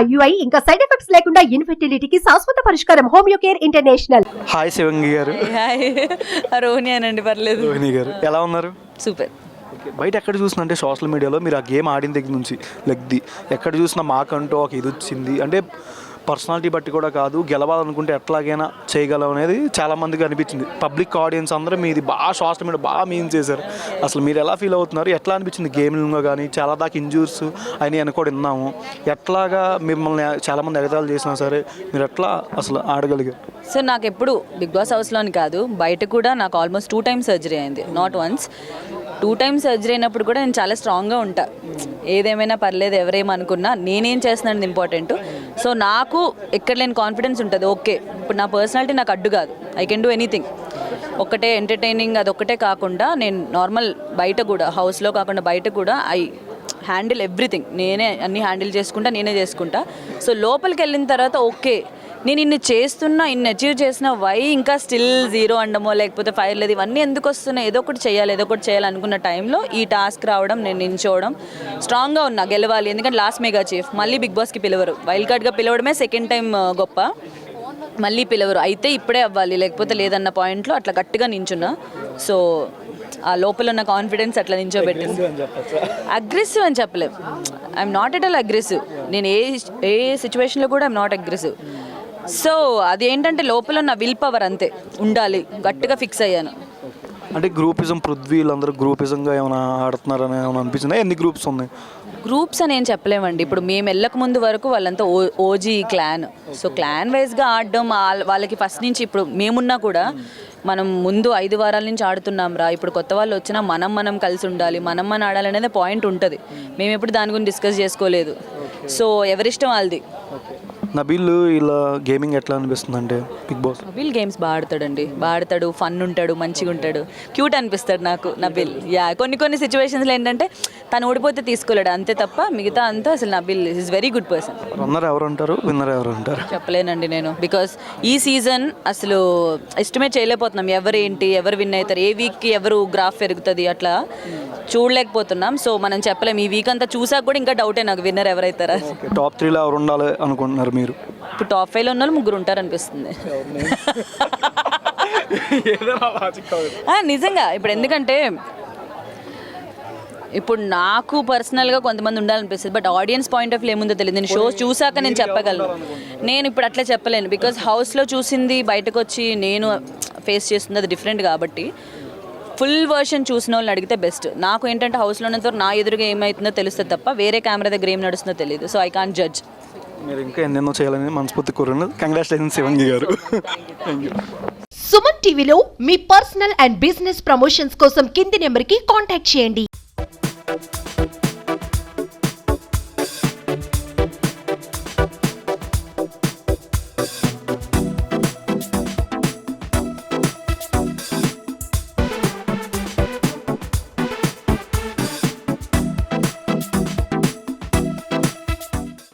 IUI ఇంకా side effects లేకుండా ఇన్ఫెర్టిలిటీకి శాశ్వత పరిష్కారం హోమియో కేర్ ఇంటర్నేషనల్. హాయ్ శివంగి గారు. హాయ్ రోహిణి అనండి, పర్లేదు. రోహిణి గారు ఎలా ఉన్నారు? సూపర్. బయట ఎక్కడ చూసినా అంటే సోషల్ మీడియాలో మీరు ఆ గేమ్ ఆడిన దగ్గర నుంచి లెగ్ది ఎక్కడ చూసినా మాకంటూ ఒక ఇది వచ్చింది అంటే పర్సనాలిటీ బట్టి కూడా కాదు, గెలవాలనుకుంటే ఎట్లాగైనా చేయగలం అనేది చాలామందికి అనిపించింది. పబ్లిక్ ఆడియన్స్ అందరూ మీది బాగా సోషల్ మీడియా బాగా మీన్ చేశారు. అసలు మీరు ఎలా ఫీల్ అవుతున్నారు? ఎట్లా అనిపించింది గేమింగ్లో కానీ? చాలా దాకా ఇంజూర్స్ అని కూడా విన్నాము. ఎట్లాగా మిమ్మల్ని చాలామంది ఎగతాళి చేసినా సరే మీరు ఎట్లా అసలు ఆడగలిగారు? సో నాకు ఎప్పుడు బిగ్ బాస్ హౌస్లోని కాదు, బయట కూడా నాకు ఆల్మోస్ట్ 2 times సర్జరీ అయింది, నాట్ వన్స్. 2 times సర్జరీ అయినప్పుడు కూడా నేను చాలా స్ట్రాంగ్గా ఉంటా. ఏదేమైనా పర్లేదు, ఎవరేమనుకున్నా నేనేం చేస్తున్నాను ఇంపార్టెంట్. సో నాకు ఎక్కడ లేని కాన్ఫిడెన్స్ ఉంటుంది. ఓకే, ఇప్పుడు నా పర్సనాలిటీ నాకు అడ్డు కాదు, ఐ కెన్ డూ ఎనీథింగ్. ఒక్కటే ఎంటర్టైనింగ్ అదొక్కటే కాకుండా నేను నార్మల్ బయట కూడా, హౌస్లో కాకుండా బయట కూడా ఐ హ్యాండిల్ ఎవ్రీథింగ్. నేనే అన్నీ హ్యాండిల్ చేసుకుంటా. సో లోపలికి వెళ్ళిన తర్వాత ఓకే, నేను ఇన్ని చేస్తున్నా, ఇన్ని అచీవ్ చేసిన, వై ఇంకా స్టిల్ 0 అండమో లేకపోతే ఫైర్ లేదు, ఇవన్నీ ఎందుకు వస్తున్నాయి? ఏదో ఒకటి చేయాలి అనుకున్న టైంలో ఈ టాస్క్ రావడం, నేను నించోవడం, స్ట్రాంగ్గా ఉన్నా, గెలవాలి. ఎందుకంటే లాస్ట్ మెగా చీఫ్, మళ్ళీ బిగ్ బాస్కి పిలవరు. వైల్డ్ కార్డ్గా పిలవడమే సెకండ్ టైం గొప్ప, మళ్ళీ పిలవరు. అయితే ఇప్పుడే అవ్వాలి లేకపోతే లేదన్న పాయింట్లో అట్లా గట్టిగా నించున్నా. సో ఆ లోపల ఉన్న కాన్ఫిడెన్స్ అట్లా నించోబెట్టింది. అగ్రెసివ్ అని చెప్పలేం, I'm not at all aggressive. నేను ఏ సిచ్యువేషన్లో కూడా ఐఎమ్ నాట్ అగ్రెసివ్. సో అది ఏంటంటే లోపల ఉన్న విల్ పవర్ అంతే ఉండాలి, గట్టిగా ఫిక్స్ అయ్యాను. అంటే గ్రూపిజం, పృథ్వీ వీళ్ళందరూ గ్రూపిజంగా ఏమైనా ఆడుతున్నారని ఏమైనా అనిపించిందా? ఎన్ని గ్రూప్స్ ఉన్నాయి? గ్రూప్స్ అని ఏం చెప్పలేమండి. ఇప్పుడు మేము వెళ్ళక ముందు వరకు వాళ్ళంతా ఓజీ క్లాన్. సో క్లాన్ వైజ్గా ఆడడం వాళ్ళకి ఫస్ట్ నుంచి, ఇప్పుడు మేమున్నా కూడా మనం ముందు 5 వారాల నుంచి ఆడుతున్నాం రా, ఇప్పుడు కొత్త వాళ్ళు వచ్చినా మనం కలిసి ఉండాలి, మనం ఆడాలనేది పాయింట్ ఉంటుంది. మేము ఎప్పుడు దాని గురించి డిస్కస్ చేసుకోలేదు. సో ఎవరిష్టం వాళ్ళది. నబీల్ ఇలా గేమింగ్ ఎట్లా అనిపిస్తుంది అంటే బిగ్ బాస్? నబీల్ గేమ్స్ బాగా ఆడతాడు, ఫన్ ఉంటాడు, మంచిగా ఉంటాడు, క్యూట్ అనిపిస్తాడు నాకు నబీల్. యా, కొన్ని సిచ్యువేషన్స్లో ఏంటంటే తను ఓడిపోతే తీసుకోలేడు అంతే తప్ప మిగతా అంతా అసలు Nabeel is very good person. Runner ఎవరు అంటారు, విన్నర్ ఎవరు అంటారు? చెప్పలేనండి నేను, బికాస్ ఈ సీజన్ అసలు ఎస్టిమేట్ చేయలేకపోతున్నాం ఎవరు విన్ అవుతారు, ఏ వీక్కి ఎవరు గ్రాఫ్ పెరుగుతుంది అట్లా చూడలేకపోతున్నాం. సో మనం చెప్పలేం. ఈ వీక్ అంతా చూసాక కూడా ఇంకా డౌటే నాకు విన్నర్ ఎవరైతారా. టాప్ 3లో ఎవరు ఉండాలి అనుకుంటున్నారు మీరు? ఇప్పుడు టాప్ 5లో ఉన్న వాళ్ళు 3 ఉంటారు అనిపిస్తుంది. నిజంగా ఇప్పుడు ఎందుకంటే ఇప్పుడు నాకు పర్సనల్గా కొంతమంది ఉండాలనిపిస్తుంది, but audience point of view ఏముందో తెలియదు. నేను షో చూసాక నేను చెప్పగలను. నేను ఇప్పుడు అట్లా చెప్పలేను, బికాజ్ హౌస్లో చూసింది బయటకు వచ్చి నేను ఫేస్ చేస్తుంది అది డిఫరెంట్. కాబట్టి ఫుల్ వర్షన్ చూసిన వాళ్ళని అడిగితే బెస్ట్. నాకు ఏంటంటే హౌస్లో ఉన్నంత నా ఎదురుగా ఏమవుతుందో తెలుస్తుంది తప్ప వేరే కెమెరా దగ్గర ఏం నడుస్తుందో తెలియదు. So I can't judge. మీరు ఇంకా ఎన్నెన్నో చేయాలని మనస్ఫూర్తి కోరును. కంగ్రాచులేషన్స్ శివంగి గారు. సుమన్ టీవీలో మీ పర్సనల్ అండ్ బిజినెస్ ప్రమోషన్స్ కోసం కింది నెంబర్కి కాంటాక్ట్ చేయండి.